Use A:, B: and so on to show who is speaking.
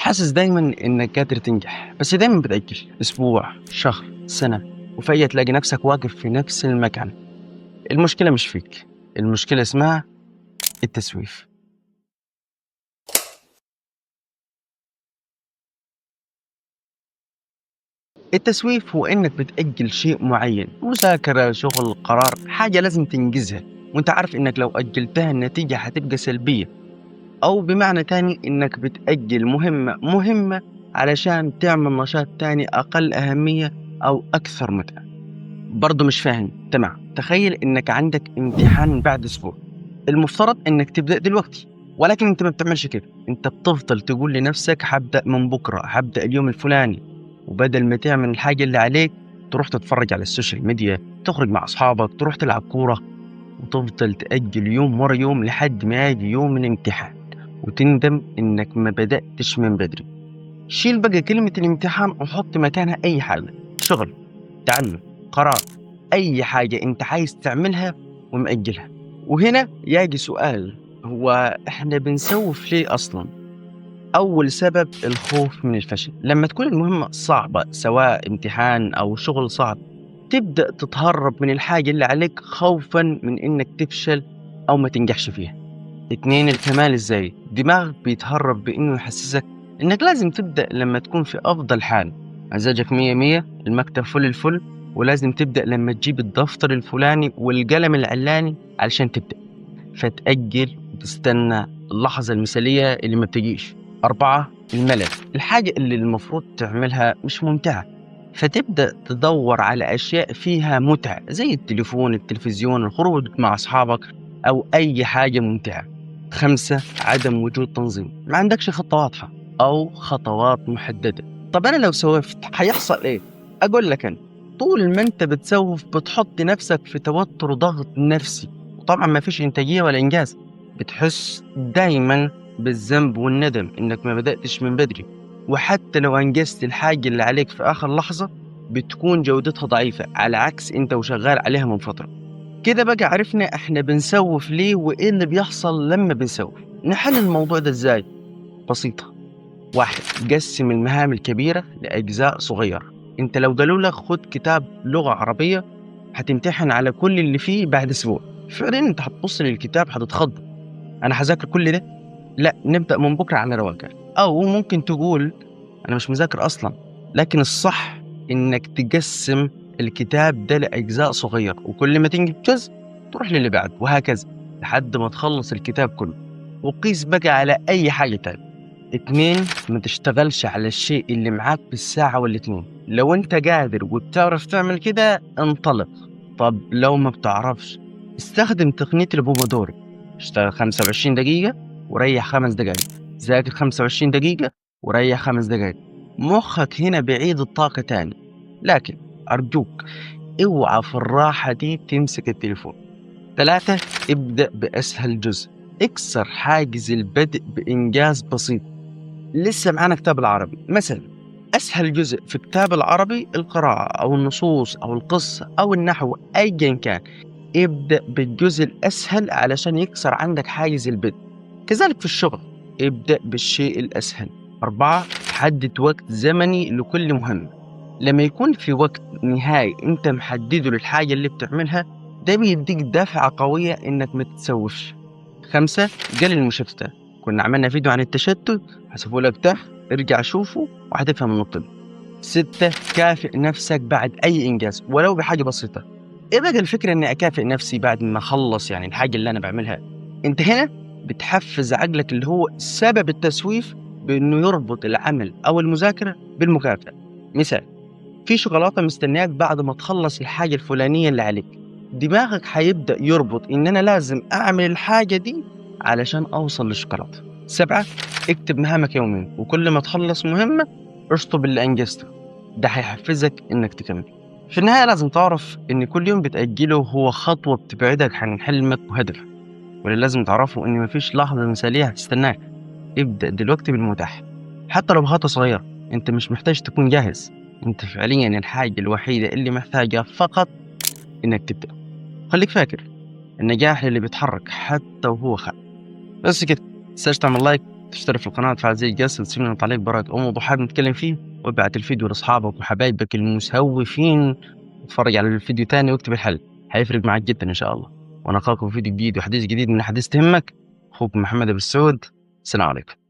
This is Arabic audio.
A: حاسس دايما إنك قادر تنجح، بس دايما بتأجل أسبوع، شهر، سنة، وفجأة تلاقي نفسك واقف في نفس المكان. المشكلة مش فيك، المشكلة اسمها التسويف. التسويف هو إنك بتأجل شيء معين، مذاكرة، شغل، قرار، حاجة لازم تنجزها وإنت عارف إنك لو أجلتها النتيجة هتبقى سلبية. أو بمعنى تاني إنك بتأجل مهمة علشان تعمل نشاط تاني أقل أهمية أو أكثر متعة. برضه مش فاهم. تمام، تخيل إنك عندك امتحان بعد أسبوع، المفترض إنك تبدأ دلوقتي، ولكن أنت ما بتعملش كده. أنت بتفضل تقول لنفسك هبدأ من بكرة، هبدأ اليوم الفلاني، وبدل ما تعمل الحاجة اللي عليك تروح تتفرج على السوشيال ميديا، تخرج مع أصحابك، تروح تلعب كورة، وتفضل تأجل يوم ورا يوم لحد ما يجي يوم الامتحان وتندم إنك ما بدأتش من بدري. شيل بقى كلمة الامتحان وحط مكانها أي حاجة، شغل، تعلم، قرار، أي حاجة أنت عايز تعملها ومأجلها. وهنا يجي سؤال، هو إحنا بنسوف ليه أصلا؟ أول سبب الخوف من الفشل. لما تكون المهمة صعبة سواء امتحان أو شغل صعب تبدأ تتهرب من الحاجة اللي عليك خوفا من إنك تفشل أو ما تنجحش فيها. اتنين، الكمال الذاتي. دماغك بيتهرب بإنه يحسسك إنك لازم تبدأ لما تكون في أفضل حال، مزاجك مية مية، المكتب فل الفل، ولازم تبدأ لما تجيب الدفتر الفلاني والقلم العلاني علشان تبدأ، فتأجل وتستنى اللحظة المثالية اللي ما بتجيش. أربعة، الملل. الحاجة اللي المفروض تعملها مش ممتعة، فتبدأ تدور على أشياء فيها متعة زي التليفون، التلفزيون، الخروج مع أصحابك، أو أي حاجة ممتعة. خمسة، عدم وجود تنظيم. ما عندكش خطة واضحة أو خطوات محددة. طب أنا لو سوفت هيحصل إيه؟ أقول لك أنا، طول ما أنت بتسوف بتحط نفسك في توتر وضغط نفسي، وطبعا ما فيش إنتاجية ولا إنجاز. بتحس دايما بالذنب والندم إنك ما بدأتش من بدري، وحتى لو أنجزت الحاجة اللي عليك في آخر لحظة بتكون جودتها ضعيفة على عكس أنت وشغال عليها من فترة. كده بقى عرفنا احنا بنسوف ليه وايه اللي بيحصل لما بنسوف. نحل الموضوع ده ازاي؟ بسيطة. واحد، قسم المهام الكبيرة لأجزاء صغيرة. انت لو قالوا لك خد كتاب لغة عربية هتمتحن على كل اللي فيه بعد اسبوع، فعليا انت هتبص للكتاب هتتخض، انا هذاكر كل ده؟ لا، نبدأ من بكرة على رواقة. او ممكن تقول انا مش مذاكر اصلا، لكن الصح انك تقسم الكتاب ده لاجزاء صغيره، وكل ما تنجز جزء تروح للي بعد وهكذا لحد ما تخلص الكتاب كله. وقيس بقى على اي حاجه تاني. اتنين، ما تشتغلش على الشيء اللي معاك بالساعه والاتنين. لو انت قادر وبتعرف تعمل كده انطلق. طب لو ما بتعرفش، استخدم تقنية البومودورو. اشتغل 25 دقيقة وريح 5 دقائق، ذاكر 25 دقيقة وريح 5 دقائق. مخك هنا بعيد الطاقة تاني. لكن أرجوك اوعى في الراحة دي تمسك التليفون. ثلاثة، ابدأ بأسهل جزء، اكسر حاجز البدء بإنجاز بسيط. لسه معانا كتاب العربي مثلا، أسهل جزء في كتاب العربي القراءة أو النصوص أو القصة أو النحو أيا كان. ابدأ بالجزء الأسهل علشان يكسر عندك حاجز البدء. كذلك في الشغل، ابدأ بالشيء الأسهل. أربعة، حدد وقت زمني لكل مهمة. لما يكون في وقت نهائي أنت محدده للحاجة اللي بتعملها، ده بيديك دافعة قوية إنك ما تتسوفش. خمسة، قلل المشتتات. كنا عملنا فيديو عن التشتت، هسيبه لك تحت، ارجع شوفه وهتفهم النقطة دي. ستة، كافئ نفسك بعد أي إنجاز ولو بحاجة بسيطة. إيه بقى الفكرة إني أكافئ نفسي بعد ما أخلص يعني الحاجة اللي أنا بعملها؟ أنت هنا بتحفز عقلك اللي هو سبب التسويف بإنه يربط العمل أو المذاكرة بالمكافأة. مثال، في شوكولاتة مستنياك بعد ما تخلص الحاجة الفلانية اللي عليك، دماغك هيبدأ يربط إن أنا لازم أعمل الحاجة دي علشان أوصل للشوكولاتة. سبعة، اكتب مهامك يوميا، وكل ما تخلص مهمة اشطب اللي أنجزته، ده هيحفزك إنك تكمل. في النهاية لازم تعرف إن كل يوم بتأجله هو خطوة بتبعدك عن حلمك وهدفك، واللي لازم تعرفه إن مفيش لحظة مثالية هتستناك. ابدأ دلوقتي بالمتاح، حتى لو بخطوة صغيرة. أنت مش محتاج تكون جاهز، أنت فعليا الحاجة الوحيدة اللي محتاجها فقط إنك تبدأ. خليك فاكر، النجاح اللي بيتحرك حتى وهو خائف. بس كده، تنساش تعمل لايك، تشترك في القناة وتفعل زي الجرس وتسيب لنا تعليق براك أو موضوع حابب نتكلم فيه، وابعت الفيديو لأصحابك وحبايبك المسوفين، واتفرج على الفيديو تاني واكتب الحل، هيفرق معك جدا إن شاء الله. وأنا ألقاكم في فيديو جديد وحديث جديد من حديث تهمك. أخوكم محمد أبو السعود، السلام عليكم.